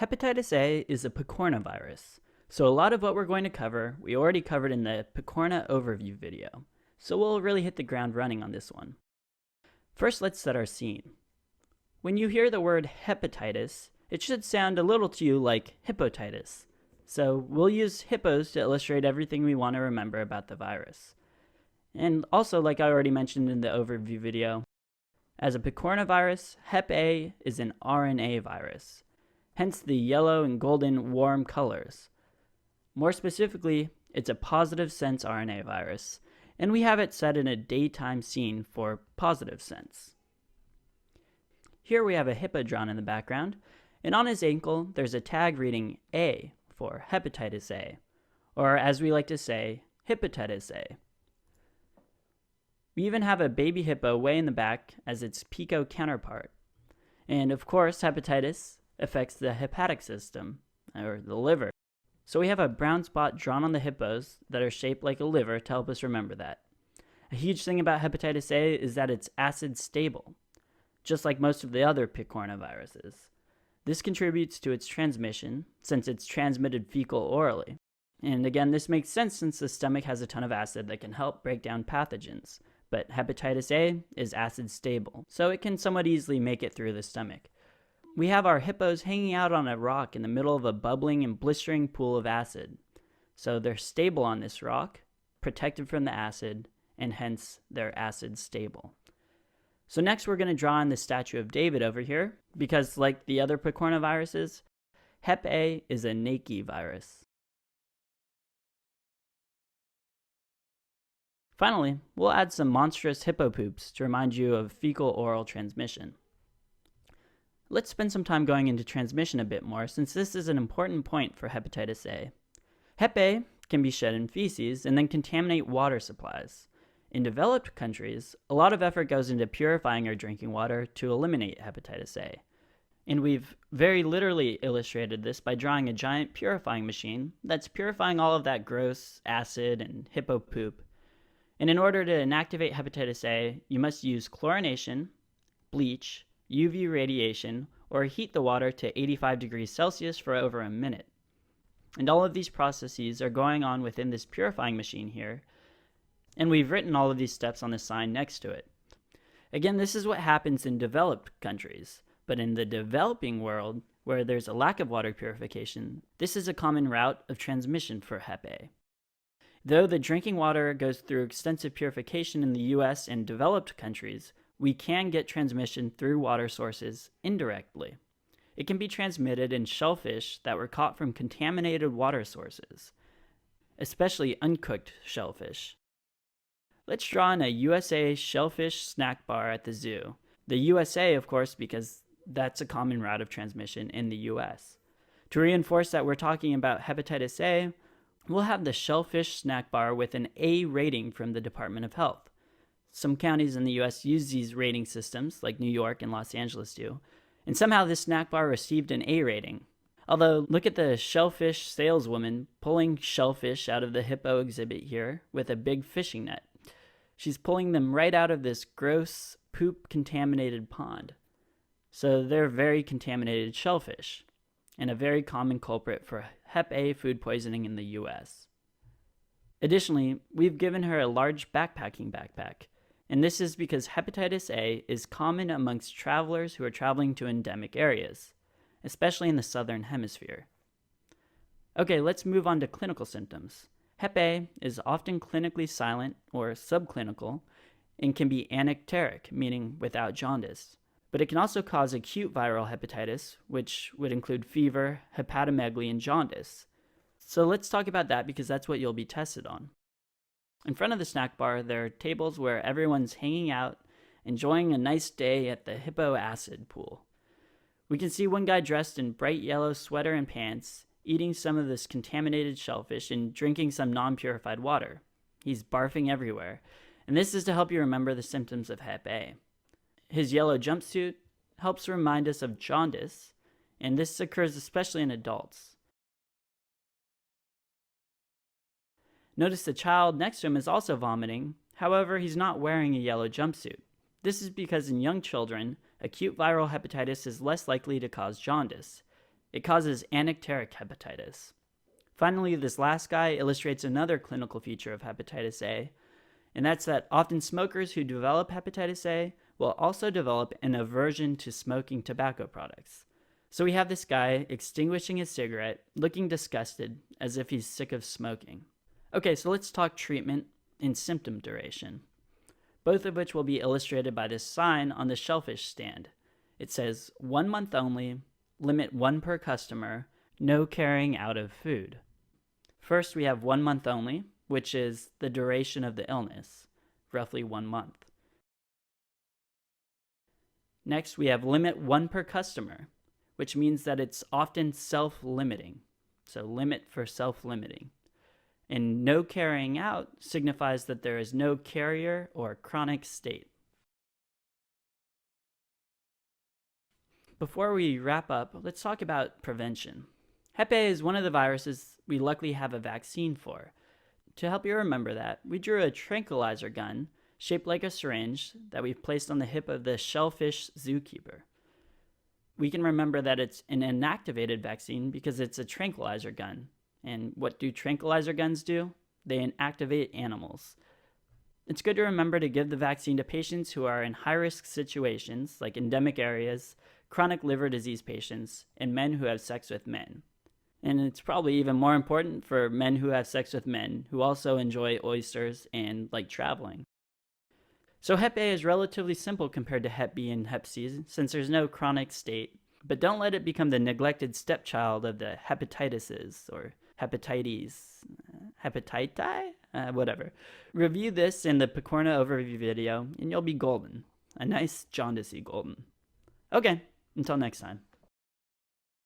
Hepatitis A is a picornavirus, so a lot of what we're going to cover, we already covered in the Picorna overview video, so we'll really hit the ground running on this one. First, let's set our scene. When you hear the word hepatitis, it should sound a little to you like hippotitis, so we'll use hippos to illustrate everything we want to remember about the virus. And also, like I already mentioned in the overview video, as a picornavirus, Hep A is an RNA virus, hence the yellow and golden warm colors. More specifically, it's a positive sense RNA virus, and we have it set in a daytime scene for positive sense. Here we have a hippo drawn in the background, and on his ankle there's a tag reading A for hepatitis A, or as we like to say, hepatitis A. We even have a baby hippo way in the back as its pico counterpart. And of course, hepatitis affects the hepatic system, or the liver. So we have a brown spot drawn on the hippos that are shaped like a liver to help us remember that. A huge thing about hepatitis A is that it's acid stable, just like most of the other picornaviruses. This contributes to its transmission, since it's transmitted fecal-orally. And again, this makes sense since the stomach has a ton of acid that can help break down pathogens. But hepatitis A is acid stable, so it can somewhat easily make it through the stomach. We have our hippos hanging out on a rock in the middle of a bubbling and blistering pool of acid. So they're stable on this rock, protected from the acid, and hence they're acid stable. So next we're going to draw in the statue of David over here, because like the other picornaviruses, Hep A is a NACI virus. Finally, we'll add some monstrous hippo poops to remind you of fecal-oral transmission. Let's spend some time going into transmission a bit more, since this is an important point for hepatitis A. Hep A can be shed in feces and then contaminate water supplies. In developed countries, a lot of effort goes into purifying our drinking water to eliminate hepatitis A. And we've very literally illustrated this by drawing a giant purifying machine that's purifying all of that gross acid and hippo poop. And in order to inactivate hepatitis A, you must use chlorination, bleach, UV radiation, or heat the water to 85 degrees Celsius for over a minute. And all of these processes are going on within this purifying machine here, and we've written all of these steps on the sign next to it. Again, this is what happens in developed countries, but in the developing world, where there's a lack of water purification, this is a common route of transmission for Hep A. Though the drinking water goes through extensive purification in the US and developed countries, we can get transmission through water sources indirectly. It can be transmitted in shellfish that were caught from contaminated water sources, especially uncooked shellfish. Let's draw in a USA shellfish snack bar at the zoo. The USA, of course, because that's a common route of transmission in the US. To reinforce that we're talking about hepatitis A, we'll have the shellfish snack bar with an A rating from the Department of Health. Some counties in the US use these rating systems, like New York and Los Angeles do, and somehow this snack bar received an A rating. Although, look at the shellfish saleswoman pulling shellfish out of the hippo exhibit here with a big fishing net. She's pulling them right out of this gross, poop-contaminated pond. So they're very contaminated shellfish, and a very common culprit for Hep A food poisoning in the US. Additionally, we've given her a large backpacking backpack, and this is because hepatitis A is common amongst travelers who are traveling to endemic areas, especially in the southern hemisphere. Okay, let's move on to clinical symptoms. Hep A is often clinically silent or subclinical and can be anapteric, meaning without jaundice. But it can also cause acute viral hepatitis, which would include fever, hepatomegaly, and jaundice. So let's talk about that because that's what you'll be tested on. In front of the snack bar, there are tables where everyone's hanging out, enjoying a nice day at the hippo acid pool. We can see one guy dressed in bright yellow sweater and pants, eating some of this contaminated shellfish and drinking some non-purified water. He's barfing everywhere, and this is to help you remember the symptoms of Hep A. His yellow jumpsuit helps remind us of jaundice, and this occurs especially in adults. Notice the child next to him is also vomiting, however, he's not wearing a yellow jumpsuit. This is because in young children, acute viral hepatitis is less likely to cause jaundice. It causes anapteric hepatitis. Finally, this last guy illustrates another clinical feature of hepatitis A, and that's that often smokers who develop hepatitis A will also develop an aversion to smoking tobacco products. So we have this guy extinguishing his cigarette, looking disgusted, as if he's sick of smoking. Okay, so let's talk treatment and symptom duration, both of which will be illustrated by this sign on the shellfish stand. It says, 1 month only, limit 1 per customer, no carrying out of food. First, we have 1 month only, which is the duration of the illness, roughly 1 month. Next, we have limit 1 per customer, which means that it's often self-limiting. So limit for self-limiting. And no carrying out signifies that there is no carrier or chronic state. Before we wrap up, let's talk about prevention. Hep A is one of the viruses we luckily have a vaccine for. To help you remember that, we drew a tranquilizer gun shaped like a syringe that we've placed on the hip of the shellfish zookeeper. We can remember that it's an inactivated vaccine because it's a tranquilizer gun. And what do tranquilizer guns do? They inactivate animals. It's good to remember to give the vaccine to patients who are in high-risk situations, like endemic areas, chronic liver disease patients, and men who have sex with men. And it's probably even more important for men who have sex with men who also enjoy oysters and like traveling. So Hep A is relatively simple compared to Hep B and Hep C since there's no chronic state, but don't let it become the neglected stepchild of the hepatitises or hepatitis, whatever. Review this in the Picorna overview video and you'll be golden. A nice jaundicey golden. Okay, until next time.